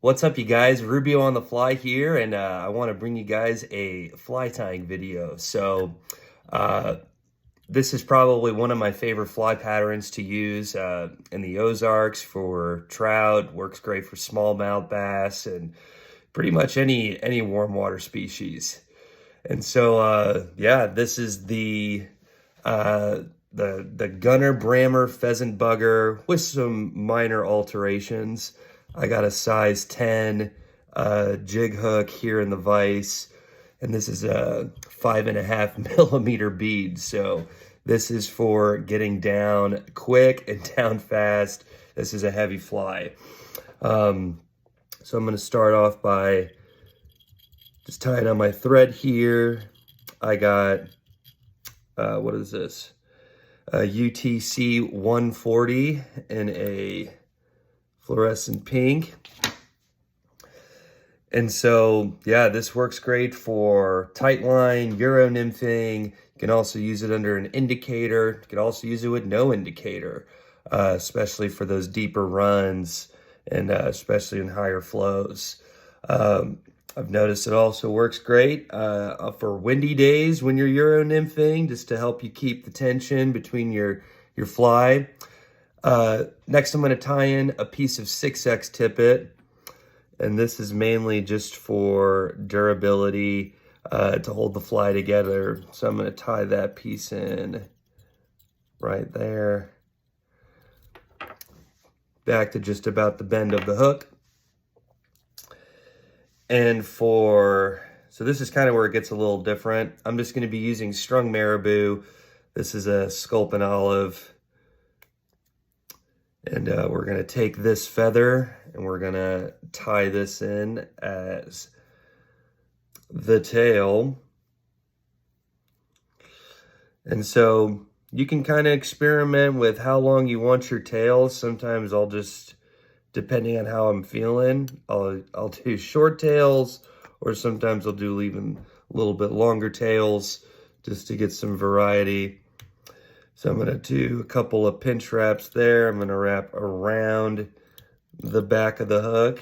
What's up, you guys? Rubio on the fly here, and I want to bring you guys a fly tying video. Uh, this is probably one of my favorite fly patterns to use in the Ozarks for trout. Works great for smallmouth bass and pretty much any warm water species. And yeah, this is uh, the Gunner Brammer pheasant bugger with some minor alterations. I got a size 10 jig hook here in the vise, and this is a 5.5 millimeter bead. So this is for getting down quick and down fast. This is a heavy fly. So I'm going to start off by just tying on my thread here. I got, what is this? A UTC 140 in a fluorescent pink. And so, yeah, this works great for tight line, Euro nymphing. You can also use it under an indicator. You can also use it with no indicator, especially for those deeper runs and especially in higher flows. I've noticed it also works great for windy days when you're Euro nymphing, just to help you keep the tension between your fly. Next, I'm going to tie in a piece of 6X tippet, and this is mainly just for durability, to hold the fly together. So I'm going to tie that piece in right there, back to just about the bend of the hook. And so this is kind of where it gets a little different. I'm just going to be using strung marabou. This is a sculpin olive. And we're going to take this feather and we're going to tie this in as the tail. And so you can kind of experiment with how long you want your tails. Sometimes I'll just, depending on how I'm feeling, I'll do short tails, or sometimes I'll do even a little bit longer tails just to get some variety. So I'm going to do a couple of pinch wraps there. I'm going to wrap around the back of the hook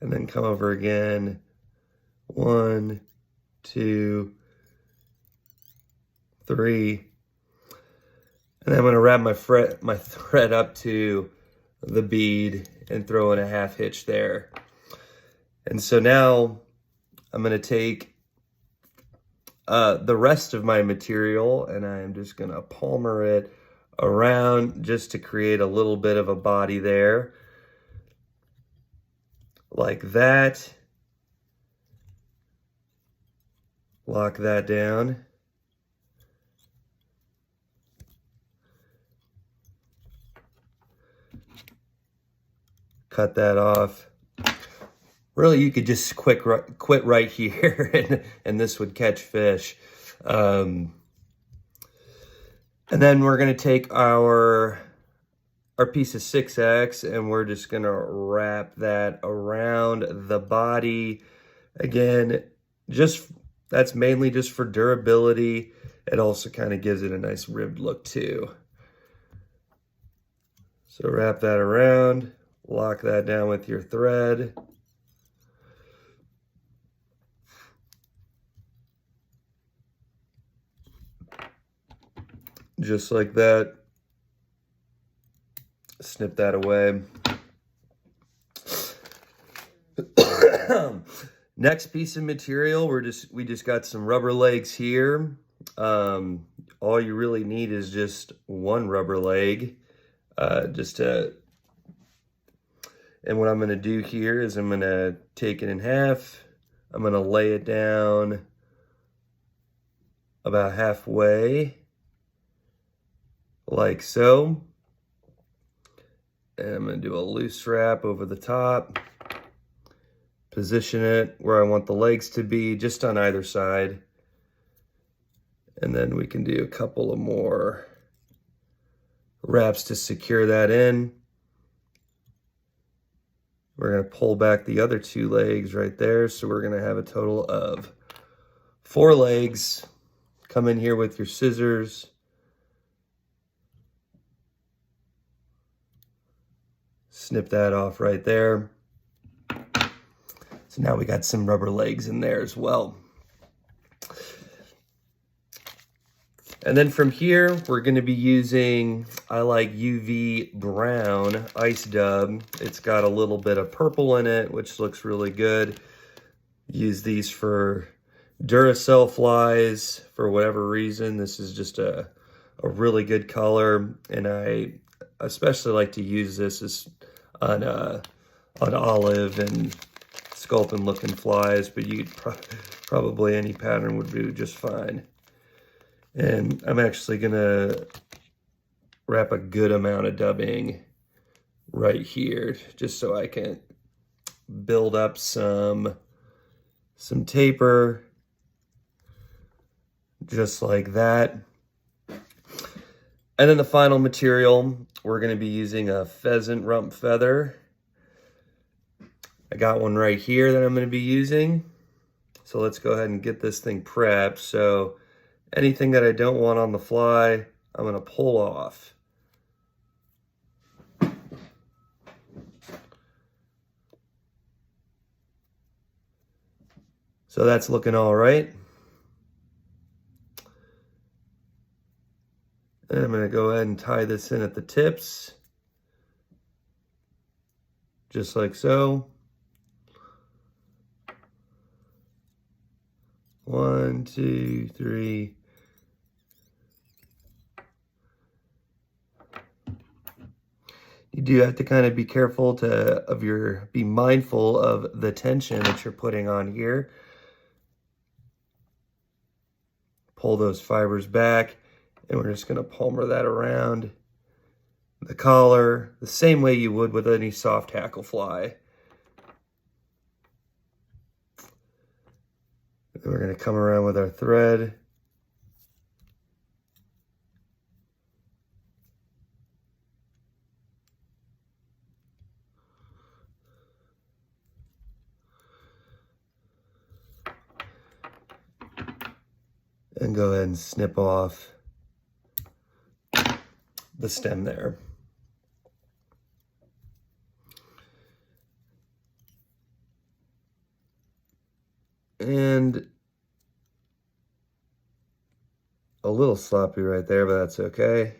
and then come over again. 1, 2, 3. And then I'm going to wrap my thread up to the bead and throw in a half hitch there. And so now I'm going to take the rest of my material, and I'm just going to palmer it around just to create a little bit of a body there, like that. Lock that down. Cut that off. Really, you could just quit right here and this would catch fish. And then we're going to take our piece of 6X and we're just going to wrap that around the body. Again, that's mainly just for durability. It also kind of gives it a nice ribbed look too. So wrap that around, lock that down with your thread. Just like that. Snip that away. Next piece of material, we just got some rubber legs here. All you really need is just one rubber leg. And what I'm going to do here is I'm going to take it in half. I'm going to lay it down about halfway, like so. And I'm going to do a loose wrap over the top. Position it where I want the legs to be, just on either side. And then we can do a couple of more wraps to secure that in. We're going to pull back the other 2 legs right there. So we're going to have a total of 4 legs. Come in here with your scissors. Snip that off right there. So now we got some rubber legs in there as well. And then from here, we're going to be using, I like UV brown ice dub. It's got a little bit of purple in it, which looks really good. Use these for Duracell flies for whatever reason. This is just a really good color, and I especially like to use this on olive and sculpin looking flies, but you probably any pattern would do just fine. And I'm actually gonna wrap a good amount of dubbing right here, just so I can build up some taper, just like that. And then the final material, we're gonna be using a pheasant rump feather. I got one right here that I'm gonna be using. So let's go ahead and get this thing prepped. So anything that I don't want on the fly, I'm gonna pull off. So that's looking all right. And I'm gonna go ahead and tie this in at the tips, just like so. 1, 2, 3. You do have to kind of be careful be mindful of the tension that you're putting on here. Pull those fibers back, and we're just going to palmer that around the collar the same way you would with any soft hackle fly. And we're going to come around with our thread. And go ahead and snip off the stem there. And a little sloppy right there, but that's okay.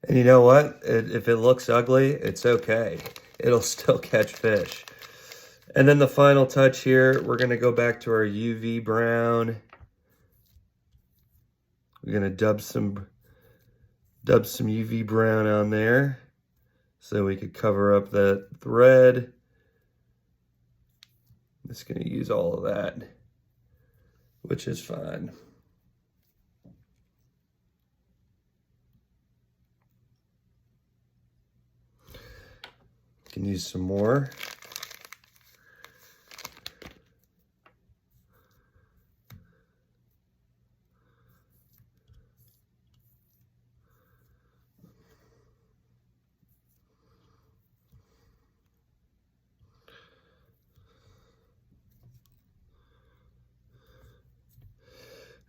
And you know what? If it looks ugly, it's okay. It'll still catch fish. And then the final touch here, we're gonna go back to our UV brown. We're gonna dub some UV brown on there so we could cover up that thread. I'm just gonna use all of that, which is fine. Can use some more.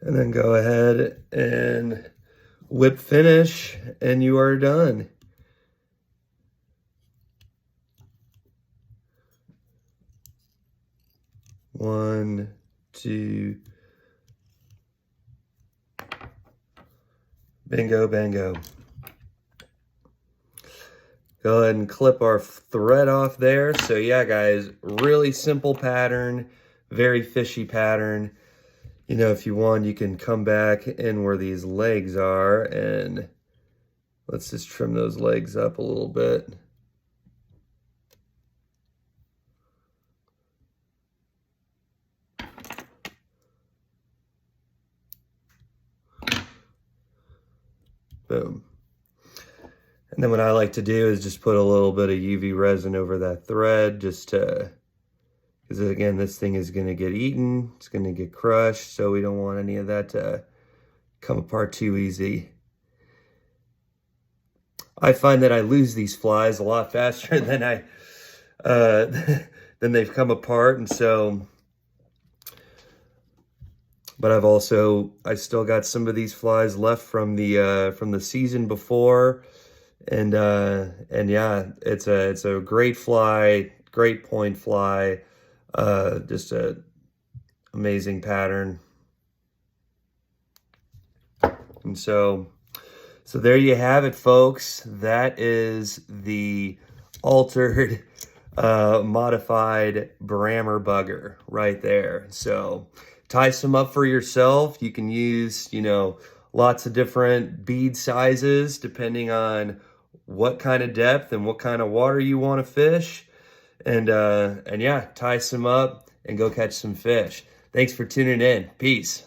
And then go ahead and whip finish, and you are done. One, two, bingo, bango. Go ahead and clip our thread off there. So yeah, guys, really simple pattern, very fishy pattern. You know, if you want, you can come back in where these legs are, and let's just trim those legs up a little bit. Boom. And then what I like to do is just put a little bit of UV resin over that thread, just to, because again, this thing is going to get eaten, it's going to get crushed, so we don't want any of that to come apart too easy. I find that I lose these flies a lot faster than than they've come apart, and so But I still got some of these flies left from the season before, and yeah, it's a great fly, great point fly, just a amazing pattern. And so there you have it, folks. That is the altered, modified Brammer bugger right there. So tie some up for yourself. You can use, lots of different bead sizes depending on what kind of depth and what kind of water you want to fish. And yeah, tie some up and go catch some fish. Thanks for tuning in. Peace.